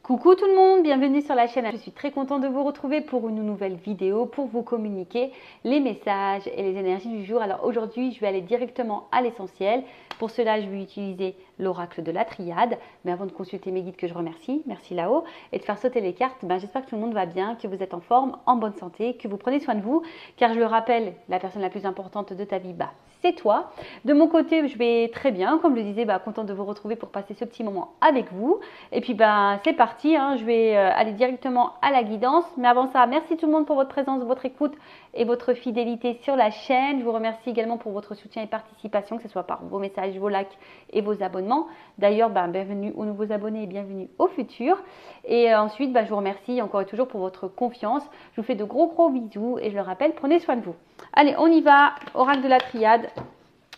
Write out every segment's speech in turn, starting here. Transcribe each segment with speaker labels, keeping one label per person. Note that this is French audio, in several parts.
Speaker 1: Coucou tout le monde, bienvenue sur la chaîne. Je suis très contente de vous retrouver pour une nouvelle vidéo pour vous communiquer les messages et les énergies du jour. Alors aujourd'hui, je vais aller directement à l'essentiel. Pour cela, je vais utiliser l'oracle de la triade. Mais avant de consulter mes guides que je remercie, merci là-haut, et de faire sauter les cartes, j'espère que tout le monde va bien, que vous êtes en forme, en bonne santé, que vous prenez soin de vous. Car je le rappelle, la personne la plus importante de ta vie, c'est toi. De mon côté, je vais très bien. Comme je le disais, contente de vous retrouver pour passer ce petit moment avec vous. Et puis, c'est parti. Je vais aller directement à la guidance. Mais avant ça, merci tout le monde pour votre présence, votre écoute et votre fidélité sur la chaîne. Je vous remercie également pour votre soutien et participation, que ce soit par vos messages, vos likes et vos abonnements. D'ailleurs, bienvenue aux nouveaux abonnés et bienvenue aux futurs. Et ensuite, je vous remercie encore et toujours pour votre confiance. Je vous fais de gros bisous et je le rappelle, prenez soin de vous. Allez, on y va. Oracle de la triade.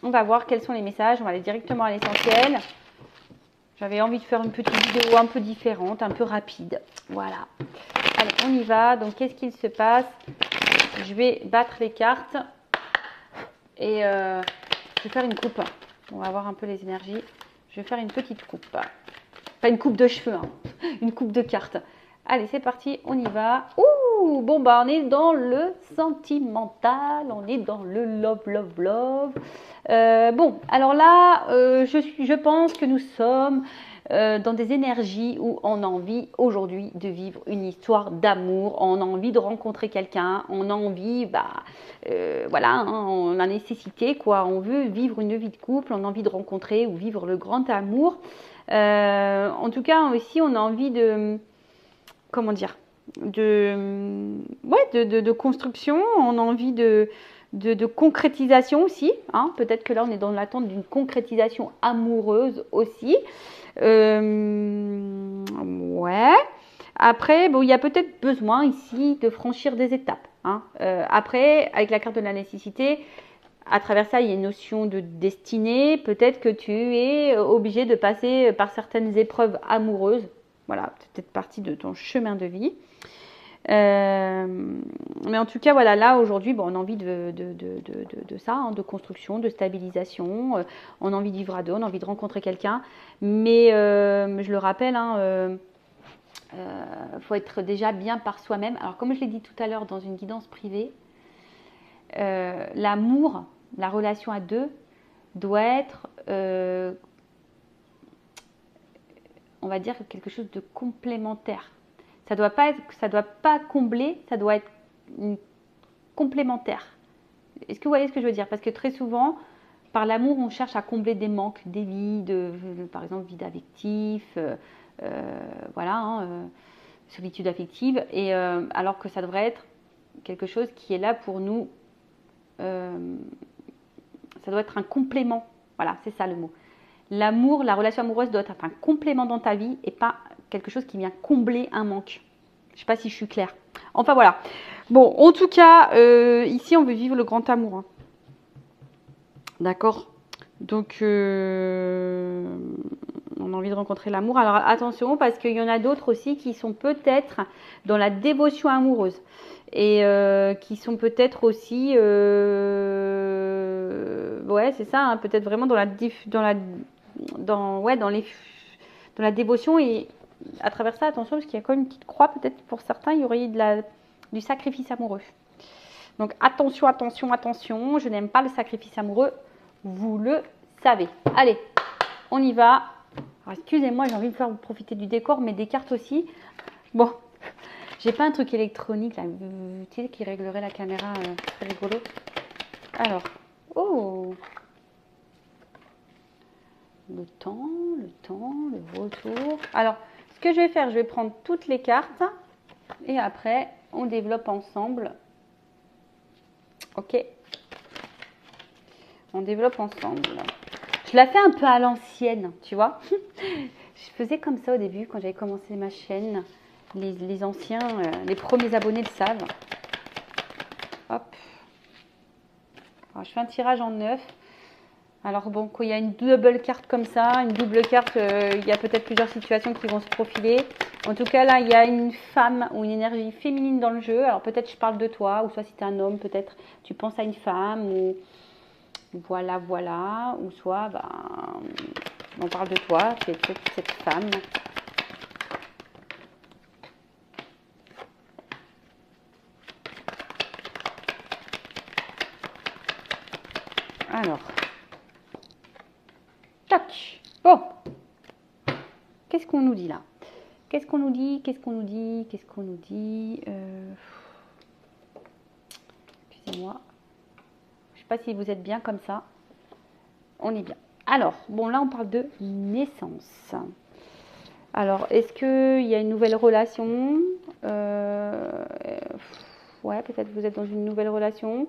Speaker 1: On va voir quels sont les messages. On va aller directement à l'essentiel. J'avais envie de faire une petite vidéo un peu différente, un peu rapide. Voilà. Allez, on y va. Donc, qu'est-ce qu'il se passe? Je vais battre les cartes. Et je vais faire une coupe. On va voir un peu les énergies. Je vais faire une petite coupe. Pas une coupe de cheveux, une coupe de cartes. Allez, c'est parti, on y va. Ouh, bon, on est dans le sentimental, on est dans le love. Bon, alors là, je pense que nous sommes dans des énergies où on a envie aujourd'hui de vivre une histoire d'amour, on a envie de rencontrer quelqu'un, on a envie, voilà, on a nécessité, quoi. On veut vivre une vie de couple, on a envie de rencontrer ou vivre le grand amour. En tout cas, aussi, on a envie de... Comment dire, de construction, on a envie de concrétisation aussi. Peut-être que là, on est dans l'attente d'une concrétisation amoureuse aussi. Ouais. Après, il y a peut-être besoin ici de franchir des étapes. Après, avec la carte de la nécessité, à travers ça, il y a une notion de destinée. Peut-être que tu es obligé de passer par certaines épreuves amoureuses. Voilà, c'est peut-être partie de ton chemin de vie. Mais en tout cas, voilà, là, aujourd'hui, on a envie de ça, de construction, de stabilisation. On a envie de vivre à deux, on a envie de rencontrer quelqu'un. Mais je le rappelle, faut être déjà bien par soi-même. Alors, comme je l'ai dit tout à l'heure dans une guidance privée, l'amour, la relation à deux doit être... on va dire quelque chose de complémentaire. Ça doit pas combler, ça doit être complémentaire. Est-ce que vous voyez ce que je veux dire? Parce que très souvent, par l'amour, on cherche à combler des manques, des vides, par exemple vide affectif, voilà, solitude affective, et alors que ça devrait être quelque chose qui est là pour nous. Ça doit être un complément. Voilà, c'est ça le mot. L'amour, la relation amoureuse doit être un complément dans ta vie et pas quelque chose qui vient combler un manque. Je ne sais pas si je suis claire. Enfin voilà. Bon, en tout cas, ici on veut vivre le grand amour. D'accord? Donc, on a envie de rencontrer l'amour. Alors attention, parce qu'il y en a d'autres aussi qui sont peut-être dans la dévotion amoureuse. Et qui sont peut-être aussi... ouais, c'est ça, peut-être vraiment dans la dévotion, et à travers ça, attention, parce qu'il y a quand même une petite croix, peut-être pour certains, il y aurait du sacrifice amoureux. Donc attention, je n'aime pas le sacrifice amoureux, vous le savez. Allez, on y va. Excusez-moi, j'ai envie de faire profiter du décor, mais des cartes aussi. Bon, j'ai pas un truc électronique là, tu sais, qui réglerait la caméra, c'est rigolo. Alors, oh, le temps, le retour. Alors, ce que je vais faire, je vais prendre toutes les cartes et après, on développe ensemble. Ok. On développe ensemble. Je la fais un peu à l'ancienne, tu vois. Je faisais comme ça au début, quand j'avais commencé ma chaîne. Les anciens, les premiers abonnés le savent. Hop. Alors, je fais un tirage en 9. Alors bon, quand il y a une double carte comme ça, une double carte, il y a peut-être plusieurs situations qui vont se profiler. En tout cas, là, il y a une femme ou une énergie féminine dans le jeu. Alors peut-être je parle de toi, ou soit si tu es un homme, peut-être tu penses à une femme, ou voilà, ou soit on parle de toi, c'est cette femme. Alors, tac. Bon, qu'est-ce qu'on nous dit là? Qu'est-ce qu'on nous dit? Qu'est-ce qu'on nous dit? Qu'est-ce qu'on nous dit? Excusez-moi. Je ne sais pas si vous êtes bien comme ça. On est bien. Alors, bon, là, on parle de naissance. Alors, est-ce qu'il y a une nouvelle relation? Ouais, peut-être vous êtes dans une nouvelle relation.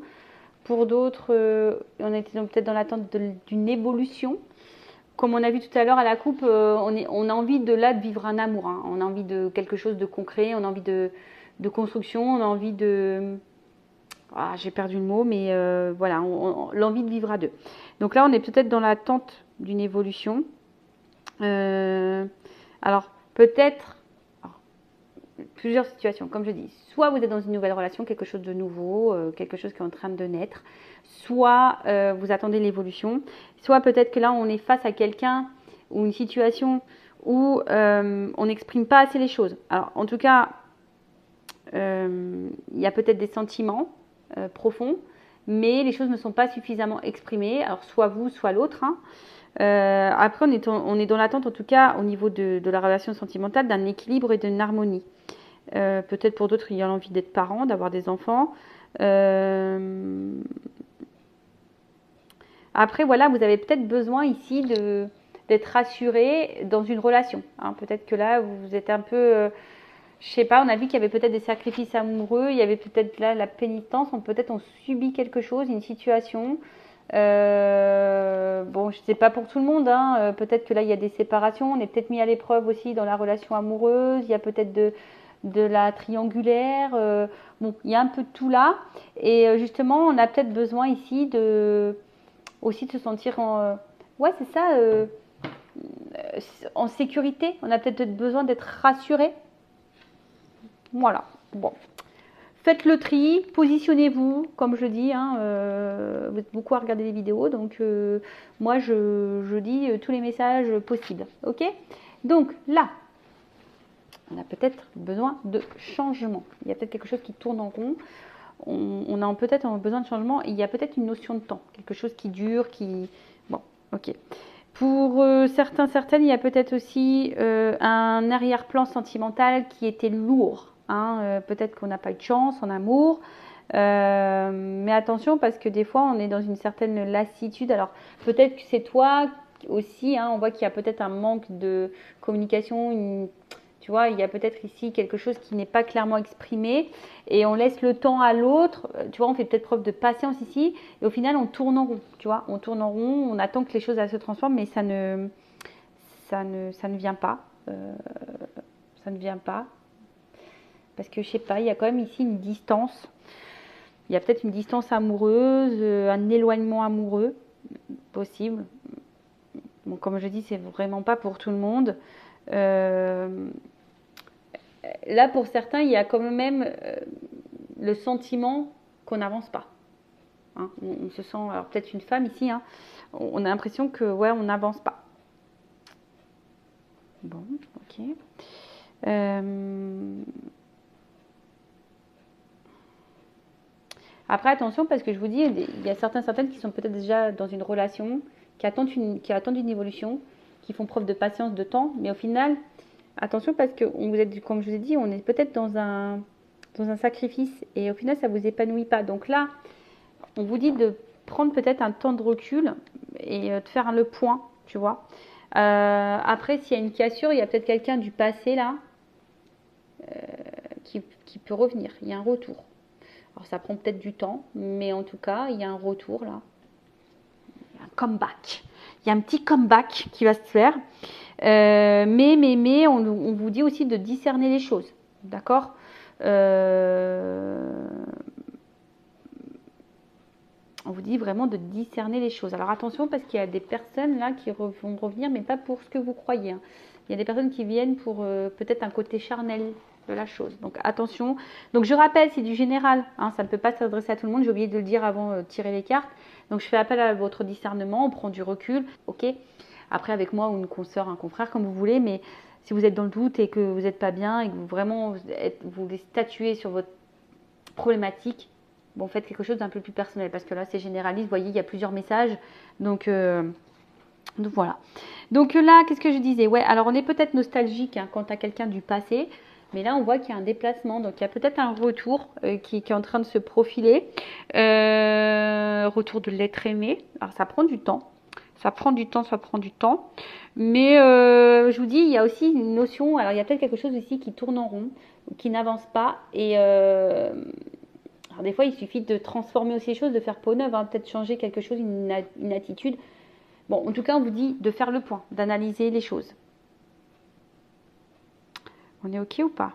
Speaker 1: Pour d'autres, on était peut-être dans l'attente d'une évolution. Comme on a vu tout à l'heure à la coupe, on a envie de vivre un amour. Hein. On a envie de quelque chose de concret, on a envie de construction, on a envie de... Ah, j'ai perdu le mot, mais voilà, l'envie de vivre à deux. Donc là, on est peut-être dans l'attente d'une évolution. Alors, peut-être plusieurs situations, comme je dis. Soit vous êtes dans une nouvelle relation, quelque chose de nouveau, quelque chose qui est en train de naître. Soit vous attendez l'évolution. Soit peut-être que là, on est face à quelqu'un ou une situation où on n'exprime pas assez les choses. Alors, en tout cas, il y a peut-être des sentiments profonds, mais les choses ne sont pas suffisamment exprimées. Alors, soit vous, soit l'autre. Hein. Après, on est dans l'attente, en tout cas, au niveau de la relation sentimentale, d'un équilibre et d'une harmonie. Peut-être pour d'autres, il y a l'envie d'être parent, d'avoir des enfants. Après, voilà, vous avez peut-être besoin ici d'être rassuré dans une relation. Hein. Peut-être que là, vous êtes un peu... je sais pas, on a vu qu'il y avait peut-être des sacrifices amoureux, il y avait peut-être là la pénitence, peut-être on subit quelque chose, une situation. Bon, je sais pas pour tout le monde, hein. Peut-être que là il y a des séparations, on est peut-être mis à l'épreuve aussi dans la relation amoureuse, il y a peut-être de la triangulaire, bon, il y a un peu de tout là. Et justement, on a peut-être besoin ici aussi de se sentir ouais, c'est ça, en sécurité. On a peut-être besoin d'être rassuré. Voilà, bon. Faites le tri, positionnez-vous, comme je dis, hein, vous êtes beaucoup à regarder les vidéos, donc moi je dis tous les messages possibles, ok? Donc là, on a peut-être besoin de changement. Il y a peut-être quelque chose qui tourne en rond, on a peut-être besoin de changement, il y a peut-être une notion de temps, quelque chose qui dure, qui... Bon, ok. Pour certaines, il y a peut-être aussi un arrière-plan sentimental qui était lourd. Hein, peut-être qu'on n'a pas eu de chance en amour, mais attention parce que des fois on est dans une certaine lassitude. Alors peut-être que c'est toi aussi, hein, on voit qu'il y a peut-être un manque de communication, tu vois, il y a peut-être ici quelque chose qui n'est pas clairement exprimé et on laisse le temps à l'autre, tu vois, on fait peut-être preuve de patience ici et au final on tourne en rond, tu vois, on tourne en rond, on attend que les choses se transforment mais ça ne vient pas, ça ne vient pas. Parce que je sais pas, il y a quand même ici une distance. Il y a peut-être une distance amoureuse, un éloignement amoureux possible. Bon, comme je dis, c'est vraiment pas pour tout le monde. Là, pour certains, il y a quand même le sentiment qu'on n'avance pas. Hein, on se sent, alors peut-être une femme ici, hein, on a l'impression que ouais, on n'avance pas. Bon, ok. Après, attention, parce que je vous dis, il y a certaines qui sont peut-être déjà dans une relation, qui attendent une évolution, qui font preuve de patience, de temps, mais au final, attention, parce que comme je vous ai dit, on est peut-être dans un sacrifice, et au final, ça ne vous épanouit pas. Donc là, on vous dit de prendre peut-être un temps de recul et de faire le point, tu vois. Après, s'il y a une cassure, il y a peut-être quelqu'un du passé, là, qui peut revenir. Il y a un retour. Alors ça prend peut-être du temps, mais en tout cas, il y a un retour là. Il y a un comeback. Il y a un petit comeback qui va se faire. Mais on vous dit aussi de discerner les choses. D'accord, on vous dit vraiment de discerner les choses. Alors attention parce qu'il y a des personnes là qui vont revenir, mais pas pour ce que vous croyez. Hein. Il y a des personnes qui viennent pour peut-être un côté charnel de la chose. Donc attention. Donc je rappelle, c'est du général. Hein, ça ne peut pas s'adresser à tout le monde. J'ai oublié de le dire avant de tirer les cartes. Donc je fais appel à votre discernement. On prend du recul. Ok. Après avec moi ou une consoeur, un confrère, comme vous voulez. Mais si vous êtes dans le doute et que vous n'êtes pas bien et que vous vraiment vous voulez statuer sur votre problématique, bon, faites quelque chose d'un peu plus personnel parce que là, c'est généraliste. Vous voyez, il y a plusieurs messages. Donc voilà. Donc là, qu'est-ce que je disais? Ouais, alors on est peut-être nostalgique hein, quant à quelqu'un du passé. Mais là, on voit qu'il y a un déplacement. Donc, il y a peut-être un retour qui est en train de se profiler. Retour de l'être aimé. Alors, ça prend du temps. Ça prend du temps, ça prend du temps. Mais je vous dis, il y a aussi une notion. Alors, il y a peut-être quelque chose ici qui tourne en rond, qui n'avance pas. Et alors, des fois, il suffit de transformer aussi les choses, de faire peau neuve, hein, peut-être changer quelque chose, une attitude. Bon, en tout cas, on vous dit de faire le point, d'analyser les choses. On est OK ou pas?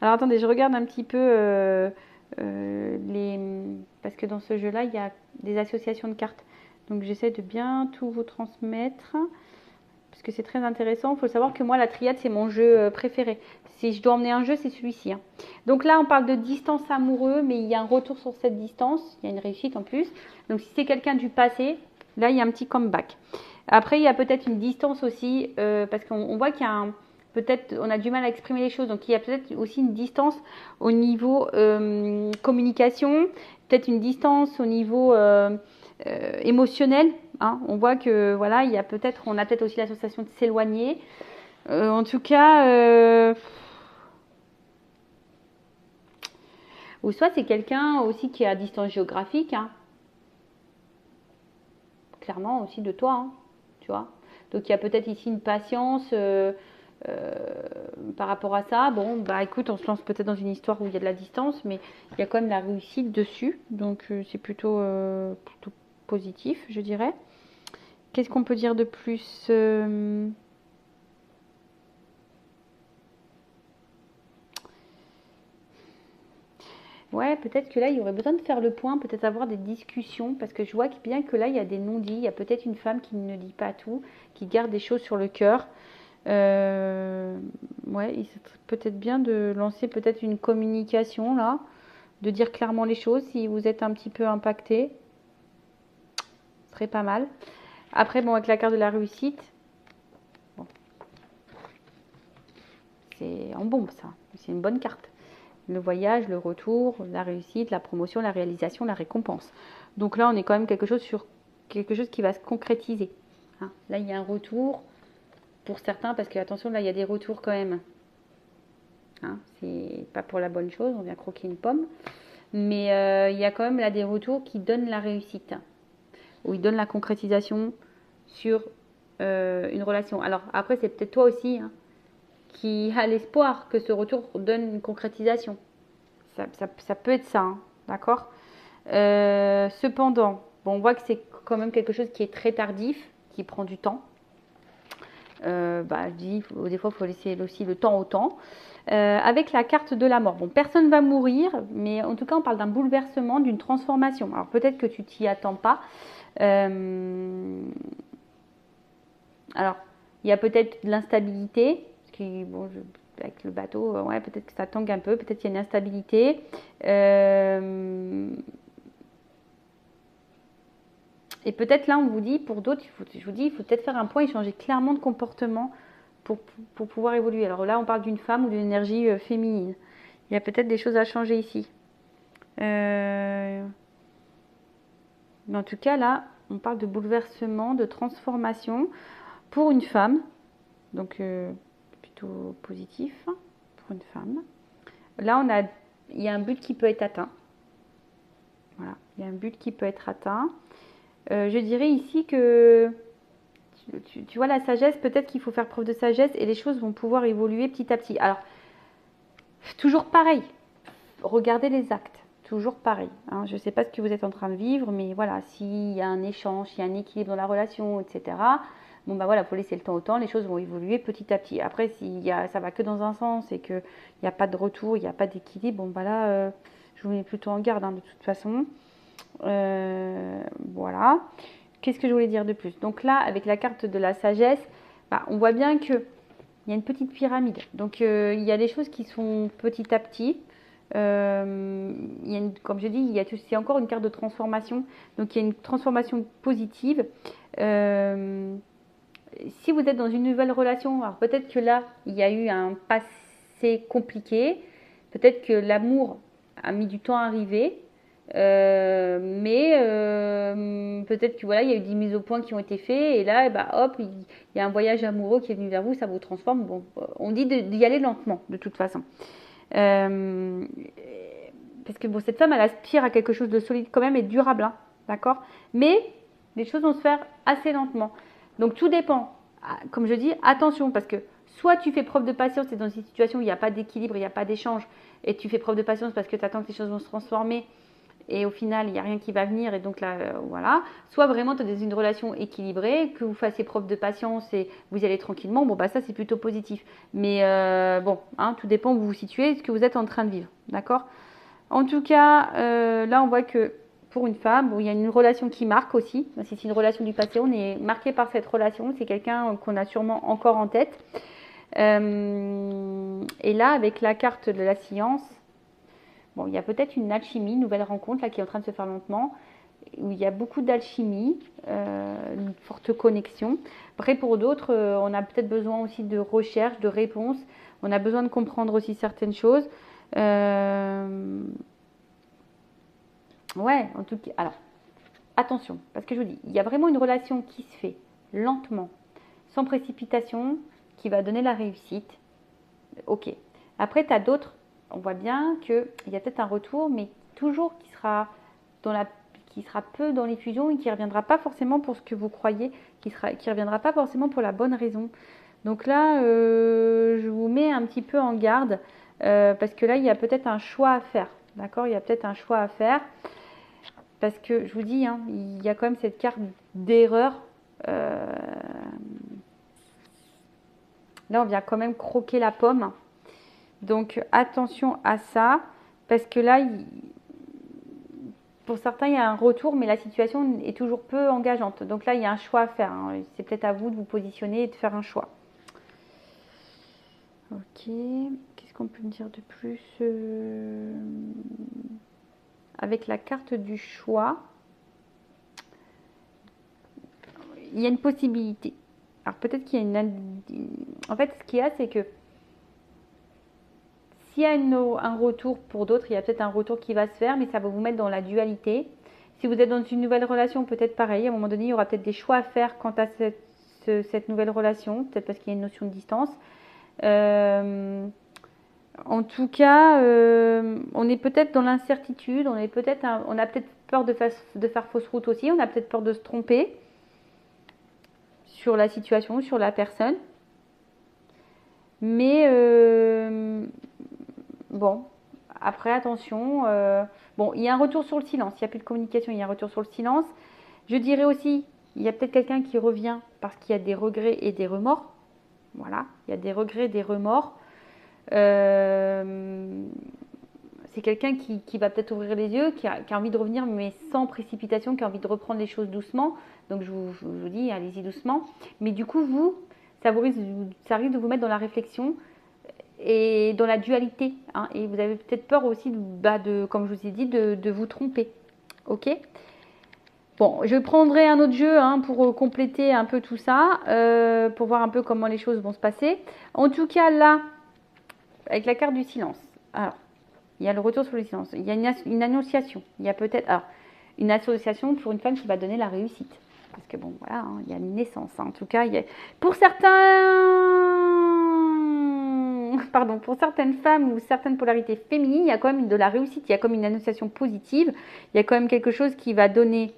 Speaker 1: Alors, attendez, je regarde un petit peu parce que dans ce jeu-là, il y a des associations de cartes. Donc, j'essaie de bien tout vous transmettre parce que c'est très intéressant. Il faut savoir que moi, la triade, c'est mon jeu préféré. Si je dois emmener un jeu, c'est celui-ci. Hein. Donc là, on parle de distance amoureux, mais il y a un retour sur cette distance. Il y a une réussite en plus. Donc, si c'est quelqu'un du passé, là, il y a un petit comeback. Après, il y a peut-être une distance aussi parce qu'on voit qu'il y a un... Peut-être on a du mal à exprimer les choses, donc il y a peut-être aussi une distance au niveau communication, peut-être une distance au niveau émotionnel. Hein. On voit que voilà, il y a peut-être, on a peut-être aussi la sensation de s'éloigner. En tout cas, ou soit c'est quelqu'un aussi qui est à distance géographique, hein. Clairement aussi de toi, hein, tu vois. Donc il y a peut-être ici une patience. Par rapport à ça, bon, bah écoute, on se lance peut-être dans une histoire où il y a de la distance, mais il y a quand même la réussite dessus, donc c'est plutôt positif, je dirais. Qu'est-ce qu'on peut dire de plus? Ouais, peut-être que là, il y aurait besoin de faire le point, peut-être avoir des discussions, parce que je vois bien que là, il y a des non-dits, il y a peut-être une femme qui ne dit pas tout, qui garde des choses sur le cœur. Ouais, il serait peut-être bien de lancer peut-être une communication là, de dire clairement les choses si vous êtes un petit peu impacté. Ce serait pas mal. Après, bon, avec la carte de la réussite, bon, c'est en bombe ça. C'est une bonne carte. Le voyage, le retour, la réussite, la promotion, la réalisation, la récompense. Donc là, on est quand même quelque chose sur quelque chose qui va se concrétiser. Hein. Là, il y a un retour pour certains, parce que attention, là, il y a des retours quand même. Hein, c'est pas pour la bonne chose, on vient croquer une pomme. Mais il y a quand même là des retours qui donnent la réussite, où ils donnent la concrétisation sur une relation. Alors après, c'est peut-être toi aussi hein, qui a l'espoir que ce retour donne une concrétisation. Ça peut être ça, hein, d'accord. Cependant, bon, on voit que c'est quand même quelque chose qui est très tardif, qui prend du temps. Je dis, des fois, il faut laisser aussi le temps au temps. Avec la carte de la mort. Bon, personne ne va mourir, mais en tout cas, on parle d'un bouleversement, d'une transformation. Alors, peut-être que tu t'y attends pas. Alors, il y a peut-être de l'instabilité, bon, avec le bateau, ouais, peut-être que ça tangue un peu, peut-être qu'il y a une instabilité. Et peut-être là, on vous dit, pour d'autres, je vous dis, il faut peut-être faire un point et changer clairement de comportement pour pouvoir évoluer. Alors là, on parle d'une femme ou d'une énergie féminine. Il y a peut-être des choses à changer ici. Mais en tout cas, là, on parle de bouleversement, de transformation pour une femme. Donc, plutôt positif pour une femme. Là, il y a un but qui peut être atteint. Voilà, il y a un but qui peut être atteint. Je dirais ici que, tu vois, la sagesse, peut-être qu'il faut faire preuve de sagesse et les choses vont pouvoir évoluer petit à petit. Alors, toujours pareil, regardez les actes, toujours pareil. Hein. Je ne sais pas ce que vous êtes en train de vivre, mais voilà, s'il y a un échange, s'il y a un équilibre dans la relation, etc., bon, bah voilà, il faut laisser le temps au temps, les choses vont évoluer petit à petit. Après, ça va que dans un sens et qu'il n'y a pas de retour, il n'y a pas d'équilibre, bon, bah là, je vous mets plutôt en garde, hein, de toute façon. Voilà. Qu'est-ce que je voulais dire de plus? Donc là, avec la carte de la sagesse, bah, on voit bien qu'il y a une petite pyramide. Donc il y a des choses qui sont petit à petit. Comme je dis, c'est encore une carte de transformation. Donc il y a une transformation positive. Si vous êtes dans une nouvelle relation, alors peut-être que là, il y a eu un passé compliqué. Peut-être que l'amour a mis du temps à arriver. Peut-être que voilà, il y a eu des mises au point qui ont été faites et là, bah, hop, il y a un voyage amoureux qui est venu vers vous, ça vous transforme. Bon, on dit d'y aller lentement, de toute façon. Parce que bon, cette femme, elle aspire à quelque chose de solide quand même et durable, hein, d'accord? Mais les choses vont se faire assez lentement. Donc tout dépend. Comme je dis, attention, parce que soit tu fais preuve de patience et dans une situation où il n'y a pas d'équilibre, il n'y a pas d'échange, et tu fais preuve de patience parce que tu attends que les choses vont se transformer, et au final, il n'y a rien qui va venir, et donc là, voilà. Soit vraiment, tu es dans une relation équilibrée, que vous fassiez preuve de patience et vous y allez tranquillement, bon, bah ça, c'est plutôt positif. Mais bon, hein, tout dépend où vous vous situez, ce que vous êtes en train de vivre, d'accord? En tout cas, là, on voit que pour une femme, bon, il y a une relation qui marque aussi. Si c'est une relation du passé, on est marqué par cette relation. C'est quelqu'un qu'on a sûrement encore en tête. Et là, avec la carte de la science, bon, il y a peut-être une alchimie, une nouvelle rencontre là, qui est en train de se faire lentement, où il y a beaucoup d'alchimie, une forte connexion. Après, pour d'autres, on a peut-être besoin aussi de recherche, de réponses. On a besoin de comprendre aussi certaines choses. Ouais, en tout cas, alors, attention, parce que je vous dis, il y a vraiment une relation qui se fait lentement, sans précipitation, qui va donner la réussite. Ok. Après, tu as d'autres, on voit bien qu'il y a peut-être un retour, mais toujours qui sera peu dans les fusions et qui ne reviendra pas forcément pour ce que vous croyez, qui ne reviendra pas forcément pour la bonne raison. Donc là, je vous mets un petit peu en garde, parce que là, il y a peut-être un choix à faire. D'accord? Il y a peut-être un choix à faire. Parce que je vous dis, hein, il y a quand même cette carte d'erreur. Là, on vient quand même croquer la pomme. Donc attention à ça. Parce que là, pour certains, il y a un retour, mais la situation est toujours peu engageante. Donc là, il y a un choix à faire, hein. C'est peut-être à vous de vous positionner et de faire un choix. Ok. Qu'est-ce qu'on peut me dire de plus avec la carte du choix, il y a une possibilité. Alors peut-être qu'il y a une... En fait, ce qu'il y a, c'est que s'il y a un retour pour d'autres, il y a peut-être un retour qui va se faire, mais ça va vous mettre dans la dualité. Si vous êtes dans une nouvelle relation, peut-être pareil, à un moment donné, il y aura peut-être des choix à faire quant à cette nouvelle relation, peut-être parce qu'il y a une notion de distance. En tout cas, on est peut-être dans l'incertitude, on a peut-être peur de faire fausse route aussi, on a peut-être peur de se tromper sur la situation, sur la personne. Mais bon, après attention, bon, il y a un retour sur le silence, il n'y a plus de communication, il y a un retour sur le silence. Je dirais aussi, il y a peut-être quelqu'un qui revient parce qu'il y a des regrets et des remords. Voilà, il y a des regrets, des remords. C'est quelqu'un qui va peut-être ouvrir les yeux, qui a envie de revenir, mais sans précipitation, qui a envie de reprendre les choses doucement. Donc je vous dis, allez-y doucement. Mais du coup, ça risque de vous mettre dans la réflexion et dans la dualité. Hein, et vous avez peut-être peur aussi, comme je vous ai dit, de vous tromper. Ok ? Bon, je prendrai un autre jeu, hein, pour compléter un peu tout ça, pour voir un peu comment les choses vont se passer. En tout cas, là, avec la carte du silence. Alors, il y a le retour sur le silence. Il y a une annonciation. Il y a peut-être une association pour une femme qui va donner la réussite. Parce que bon, voilà, hein, il y a une naissance. Hein. En tout cas, pour certaines femmes ou certaines polarités féminines, il y a quand même de la réussite. Il y a comme une annonciation positive. Il y a quand même quelque chose qui va donner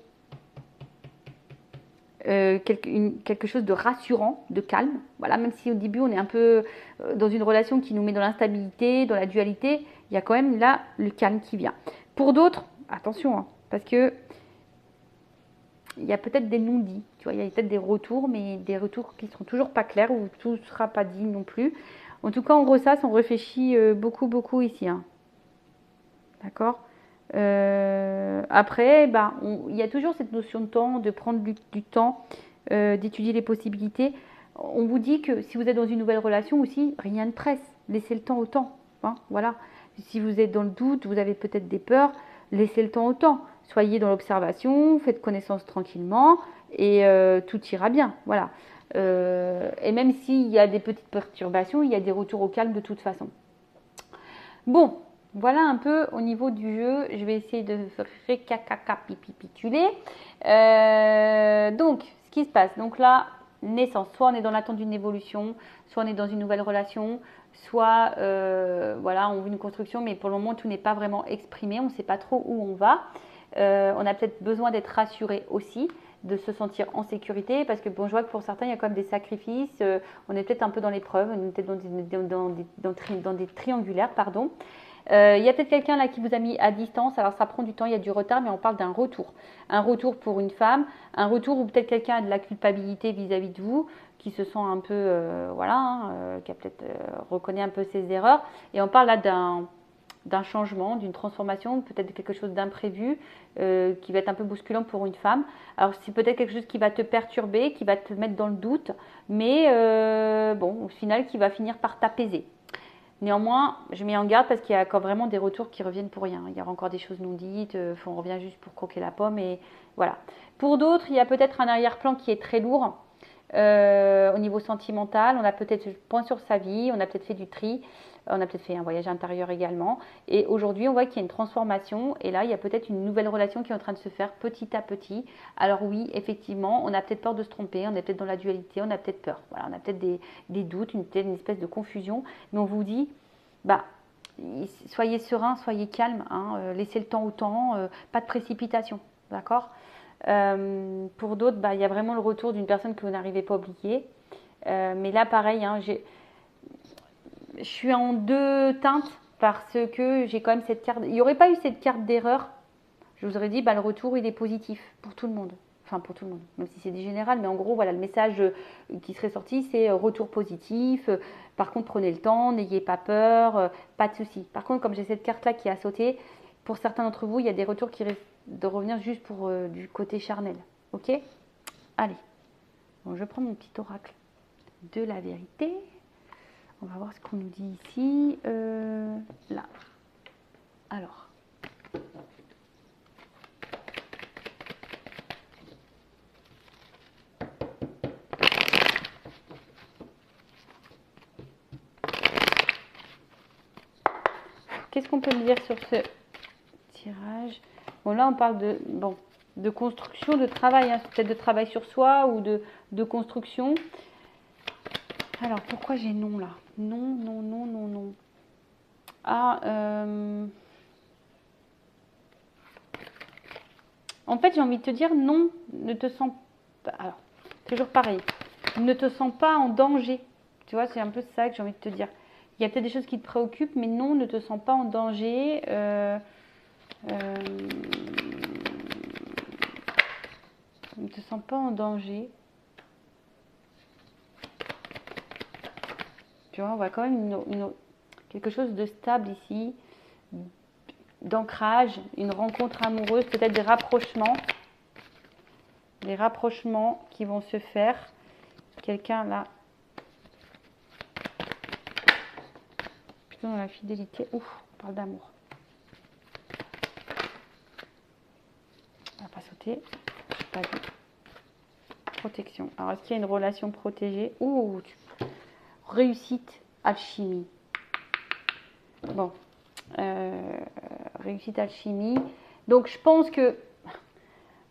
Speaker 1: quelque chose de rassurant, de calme. Voilà, même si au début on est un peu dans une relation qui nous met dans l'instabilité, dans la dualité, il y a quand même là le calme qui vient. Pour d'autres, attention, hein, parce que il y a peut-être des non-dits, tu vois, il y a peut-être des retours, mais des retours qui ne seront toujours pas clairs ou tout ne sera pas dit non plus. En tout cas, on ressasse, on réfléchit beaucoup ici. Hein. D'accord ? Après, il y a toujours cette notion de temps, de prendre du temps, d'étudier les possibilités. On vous dit que si vous êtes dans une nouvelle relation aussi, rien ne presse. Laissez le temps au temps. Hein, voilà. Si vous êtes dans le doute, vous avez peut-être des peurs, laissez le temps au temps. Soyez dans l'observation, faites connaissance tranquillement et tout ira bien. Voilà. Et même s'il y a des petites perturbations, il y a des retours au calme de toute façon. Bon. Voilà un peu au niveau du jeu. Je vais essayer de récapituler. Donc, ce qui se passe. Donc là, naissance. Soit on est dans l'attente d'une évolution, soit on est dans une nouvelle relation, soit voilà, on veut une construction, mais pour le moment, tout n'est pas vraiment exprimé. On ne sait pas trop où on va. On a peut-être besoin d'être rassuré aussi, de se sentir en sécurité, parce que bon, je vois que pour certains, il y a quand même des sacrifices. On est peut-être un peu dans l'épreuve, on est peut-être dans des triangulaires, pardon. Il y a peut-être quelqu'un là qui vous a mis à distance, alors ça prend du temps, il y a du retard, mais on parle d'un retour. Un retour pour une femme, un retour où peut-être quelqu'un a de la culpabilité vis-à-vis de vous, qui se sent un peu, voilà, qui a peut-être reconnaît un peu ses erreurs. Et on parle là d'un changement, d'une transformation, peut-être de quelque chose d'imprévu, qui va être un peu bousculant pour une femme. Alors c'est peut-être quelque chose qui va te perturber, qui va te mettre dans le doute, mais bon, au final, qui va finir par t'apaiser. Néanmoins, je mets en garde parce qu'il y a encore vraiment des retours qui reviennent pour rien. Il y aura encore des choses non dites, on revient juste pour croquer la pomme et voilà. Pour d'autres, il y a peut-être un arrière-plan qui est très lourd au niveau sentimental. On a peut-être fait le point sur sa vie, on a peut-être fait du tri, on a peut-être fait un voyage intérieur également. Et aujourd'hui, on voit qu'il y a une transformation et là, il y a peut-être une nouvelle relation qui est en train de se faire petit à petit. Alors oui, effectivement, on a peut-être peur de se tromper, on est peut-être dans la dualité, on a peut-être peur. Voilà, on a peut-être des doutes, une espèce de confusion. Mais on vous dit, bah, soyez serein, soyez calme, hein, laissez le temps au temps, pas de précipitation, d'accord. Pour d'autres, bah, il y a vraiment le retour d'une personne que vous n'arrivez pas à oublier. Mais là, pareil, hein, je suis en deux teintes parce que j'ai quand même cette carte. Il n'y aurait pas eu cette carte d'erreur. Je vous aurais dit, bah, le retour, il est positif pour tout le monde. Enfin, pour tout le monde, même si c'est des général. Mais en gros, voilà, le message qui serait sorti, c'est retour positif. Par contre, prenez le temps, n'ayez pas peur, pas de souci. Par contre, comme j'ai cette carte-là qui a sauté, pour certains d'entre vous, il y a des retours qui risquent de revenir juste pour du côté charnel. Ok? Allez. Bon, je prends mon petit oracle de la vérité. On va voir ce qu'on nous dit ici. Là. Alors. Qu'est-ce qu'on peut me dire sur ce tirage? Bon, là, on parle de construction, de travail, hein, peut-être de travail sur soi ou de construction. Alors, pourquoi j'ai non là? Non, non, non, non, non. Ah, en fait, j'ai envie de te dire non, ne te sens pas. Alors, toujours pareil, ne te sens pas en danger. Tu vois, c'est un peu ça que j'ai envie de te dire. Il y a peut-être des choses qui te préoccupent, mais non, ne te sens pas en danger. Ne te sens pas en danger. Tu vois, on voit quand même quelque chose de stable ici, d'ancrage, une rencontre amoureuse, peut-être des rapprochements qui vont se faire. Quelqu'un là, plutôt dans la fidélité. Ouf, on parle d'amour. On va pas sauter. Pas vu. Protection. Alors, est-ce qu'il y a une relation protégée? Ouh, réussite, alchimie. Bon, réussite, alchimie. Donc, je pense que,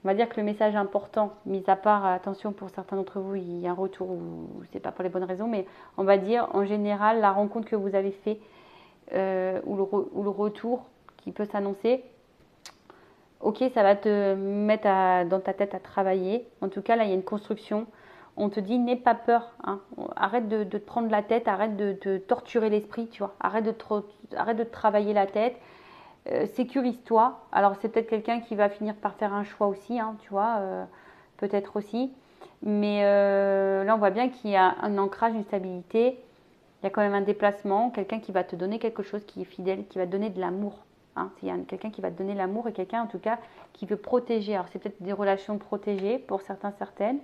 Speaker 1: on va dire que le message important, mis à part, attention, pour certains d'entre vous, il y a un retour où c'est pas pour les bonnes raisons, mais on va dire, en général, la rencontre que vous avez fait ou le retour qui peut s'annoncer, ok, ça va te mettre dans ta tête à travailler. En tout cas, là, il y a une construction. On te dit, n'aie pas peur. Hein. Arrête de te prendre la tête, arrête de te torturer l'esprit, tu vois. Arrête de te travailler la tête. Sécurise-toi. Alors, c'est peut-être quelqu'un qui va finir par faire un choix aussi, hein, tu vois, peut-être aussi. Mais là, on voit bien qu'il y a un ancrage, une stabilité. Il y a quand même un déplacement, quelqu'un qui va te donner quelque chose qui est fidèle, qui va te donner de l'amour. Hein. Il y a quelqu'un qui va te donner l'amour et quelqu'un, en tout cas, qui veut protéger. Alors, c'est peut-être des relations protégées pour certains, certaines.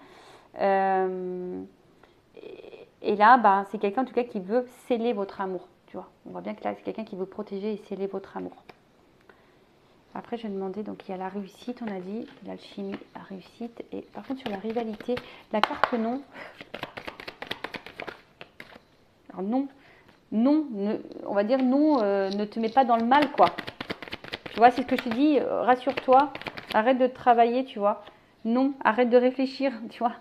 Speaker 1: Et là, bah, c'est quelqu'un, en tout cas, qui veut sceller votre amour. Tu vois, on voit bien que là, c'est quelqu'un qui veut protéger et sceller votre amour. Après, je vais demander, donc il y a la réussite, on a dit, l'alchimie, la réussite. Et par contre, sur la rivalité, la carte non. Alors non, non, on va dire non, ne te mets pas dans le mal, quoi. Tu vois, c'est ce que je te dis, rassure-toi, arrête de travailler, tu vois. Non, arrête de réfléchir, tu vois.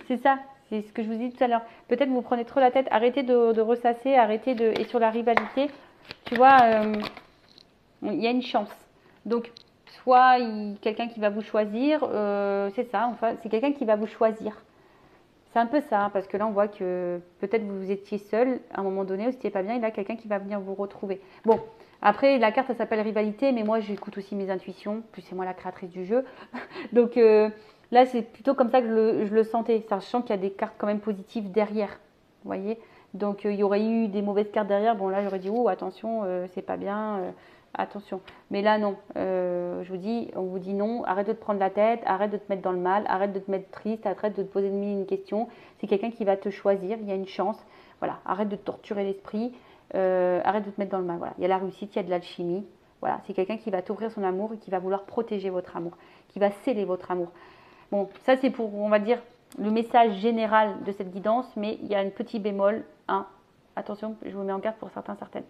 Speaker 1: C'est ça, c'est ce que je vous dis tout à l'heure. Peut-être vous prenez trop la tête, arrêtez de ressasser, arrêtez de... Et sur la rivalité, tu vois, il y a une chance. Donc, soit quelqu'un qui va vous choisir, c'est ça, enfin, c'est quelqu'un qui va vous choisir. C'est un peu ça, hein, parce que là, on voit que peut-être vous étiez seul à un moment donné, ou c'était pas bien, et là, quelqu'un qui va venir vous retrouver. Bon, après, la carte, ça s'appelle rivalité, mais moi, j'écoute aussi mes intuitions, plus c'est moi la créatrice du jeu. Donc là, c'est plutôt comme ça que je le sentais, sachant qu'il y a des cartes quand même positives derrière, vous voyez. Donc il y aurait eu des mauvaises cartes derrière, bon là, j'aurais dit, oh, attention, c'est pas bien, attention. Mais là, non, je vous dis, on vous dit non, arrête de te prendre la tête, arrête de te mettre dans le mal, arrête de te mettre triste, arrête de te poser une question. C'est quelqu'un qui va te choisir, il y a une chance. Voilà, arrête de te torturer l'esprit, arrête de te mettre dans le mal. Voilà, il y a la réussite, il y a de l'alchimie. Voilà, c'est quelqu'un qui va t'ouvrir son amour et qui va vouloir protéger votre amour, qui va sceller votre amour. Bon, ça c'est pour, on va dire, le message général de cette guidance, mais il y a un petit bémol, hein. Attention, je vous mets en garde pour certains, certaines.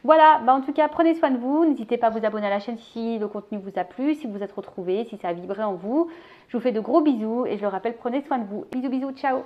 Speaker 1: Voilà, bah en tout cas, prenez soin de vous. N'hésitez pas à vous abonner à la chaîne si le contenu vous a plu, si vous êtes retrouvés, si ça a vibré en vous. Je vous fais de gros bisous et je le rappelle, prenez soin de vous. Bisous, bisous, ciao.